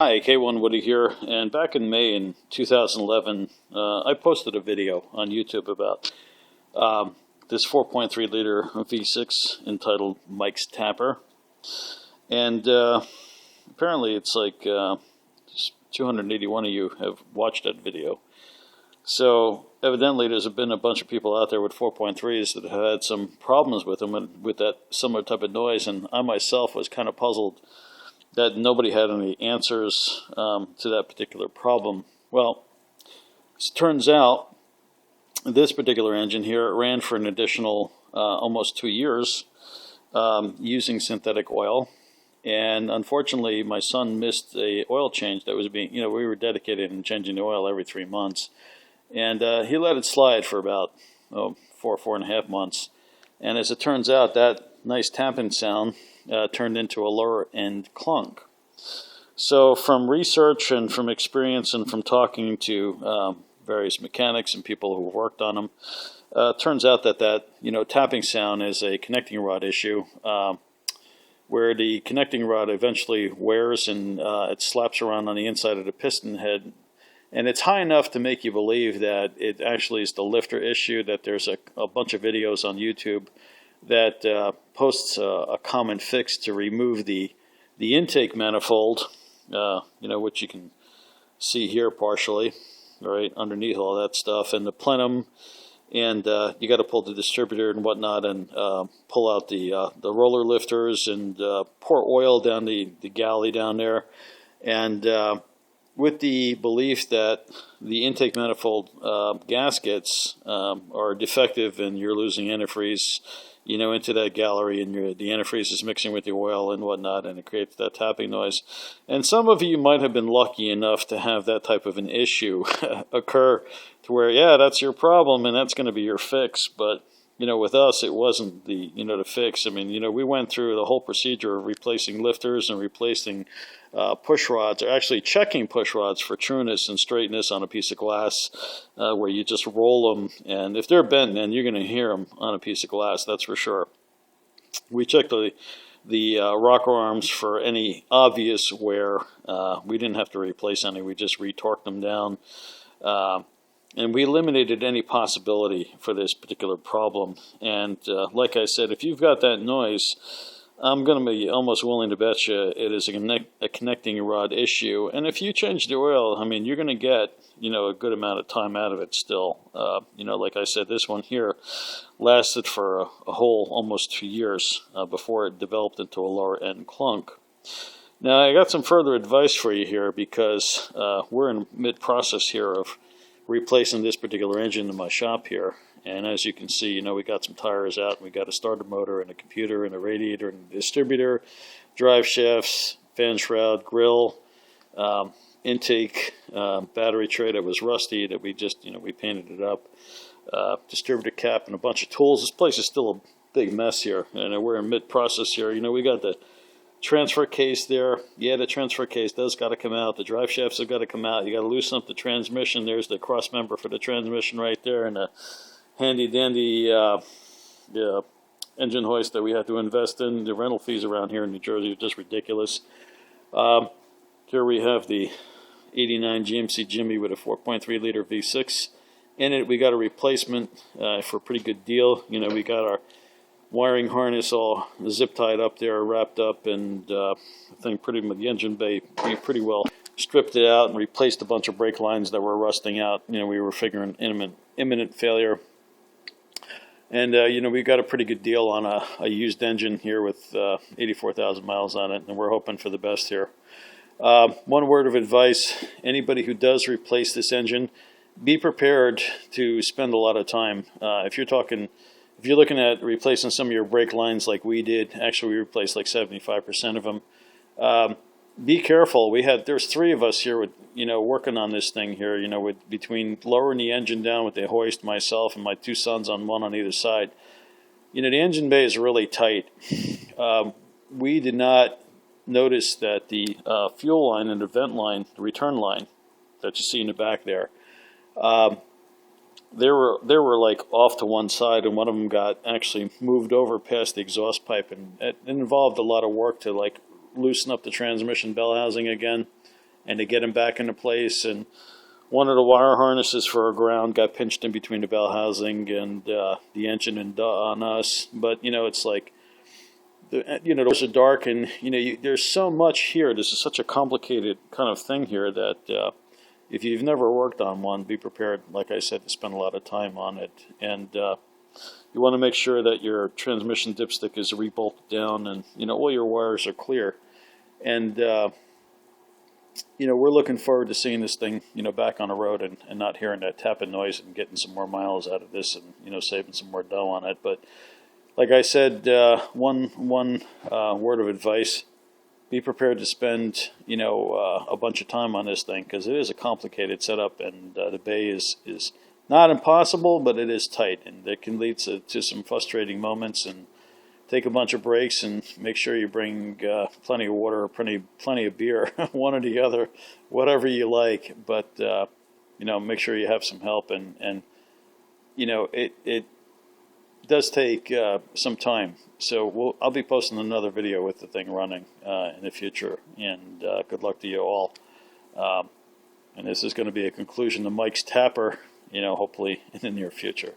Hi, K1 Woody here, and back in May in 2011, I posted a video on YouTube about this 4.3 liter V6 entitled Mike's Tapper, and apparently it's like 281 of you have watched that video. So evidently there's been a bunch of people out there with 4.3s that have had some problems with them and with that similar type of noise, and I myself was kind of puzzled that nobody had any answers to that particular problem. Well, it turns out this particular engine here ran for an additional almost 2 years using synthetic oil. And unfortunately, my son missed a oil change that was being, we were dedicated in changing the oil every 3 months. And he let it slide for about 4.5 months. And as it turns out, that nice tapping sound turned into a lower end clunk. So from research and from experience and from talking to various mechanics and people who worked on them, turns out that tapping sound is a connecting rod issue, where the connecting rod eventually wears and it slaps around on the inside of the piston head. And it's high enough to make you believe that it actually is the lifter issue, that there's a bunch of videos on YouTube that posts a common fix to remove the intake manifold, which you can see here partially, right underneath all that stuff, and the plenum, and you got to pull the distributor and whatnot, and pull out the roller lifters, and pour oil down the galley down there, and with the belief that the intake manifold gaskets are defective and you're losing antifreeze into that gallery, and the antifreeze is mixing with the oil and whatnot, and it creates that tapping noise. And some of you might have been lucky enough to have that type of an issue occur to where, yeah, that's your problem and that's going to be your fix. But, with us, it wasn't the fix. I mean, we went through the whole procedure of replacing lifters and replacing push rods, or actually checking push rods for trueness and straightness on a piece of glass, where you just roll them, and if they're bent, then you're going to hear them on a piece of glass, that's for sure. We checked the rocker arms for any obvious wear. We didn't have to replace any, we just retorqued them down. And we eliminated any possibility for this particular problem. And like I said, if you've got that noise, I'm going to be almost willing to bet you it is a connecting rod issue. And if you change the oil, I mean, you're going to get, a good amount of time out of it still. Like I said, this one here lasted for a whole almost 2 years before it developed into a lower end clunk. Now, I got some further advice for you here, because we're in mid-process here of replacing this particular engine in my shop here. And as you can see, we got some tires out, and we got a starter motor and a computer and a radiator and a distributor, drive shafts, fan shroud, grill, intake, battery tray that was rusty that we just, we painted it up, distributor cap, and a bunch of tools. This place is still a big mess here, and we're in mid-process here. We got the transfer case there. Yeah, the transfer case does got to come out. The drive shafts have got to come out. You got to loosen up the transmission. There's the cross member for the transmission right there, and a handy dandy engine hoist that we had to invest in. The rental fees around here in New Jersey are just ridiculous. Here we have the 89 GMC Jimmy with a 4.3 liter V6 in it. We got a replacement for a pretty good deal. We got our wiring harness all zip tied up there, wrapped up, and I think the engine bay pretty well stripped it out and replaced a bunch of brake lines that were rusting out. We were figuring imminent failure. And we got a pretty good deal on a used engine here with 84,000 miles on it, and we're hoping for the best here. One word of advice: anybody who does replace this engine, be prepared to spend a lot of time. If you're looking at replacing some of your brake lines like we did, actually we replaced like 75% of them. Be careful. There's 3 of us here with, working on this thing here, between lowering the engine down with the hoist, myself and my 2 sons one on either side. The engine bay is really tight. We did not notice that the fuel line and the vent line, the return line that you see in the back there, they were like off to one side, and one of them got actually moved over past the exhaust pipe, and it involved a lot of work to like loosen up the transmission bell housing again. and to get them back into place. And one of the wire harnesses for our ground got pinched in between the bell housing and the engine and on us. But it's like, the doors are dark, and there's so much here. This is such a complicated kind of thing here that if you've never worked on one, be prepared, like I said, to spend a lot of time on it. And you want to make sure that your transmission dipstick is rebolted down, and all your wires are clear. And we're looking forward to seeing this thing back on the road, and not hearing that tapping noise, and getting some more miles out of this, and saving some more dough on it. But like I said, one word of advice: be prepared to spend a bunch of time on this thing, because it is a complicated setup, and the bay is not impossible, but it is tight, and it can lead to some frustrating moments. And take a bunch of breaks, and make sure you bring plenty of water, or plenty of beer, one or the other, whatever you like. But make sure you have some help, and it does take some time. So I'll be posting another video with the thing running in the future, and good luck to you all. And this is going to be a conclusion to Mike's Tapper, hopefully in the near future.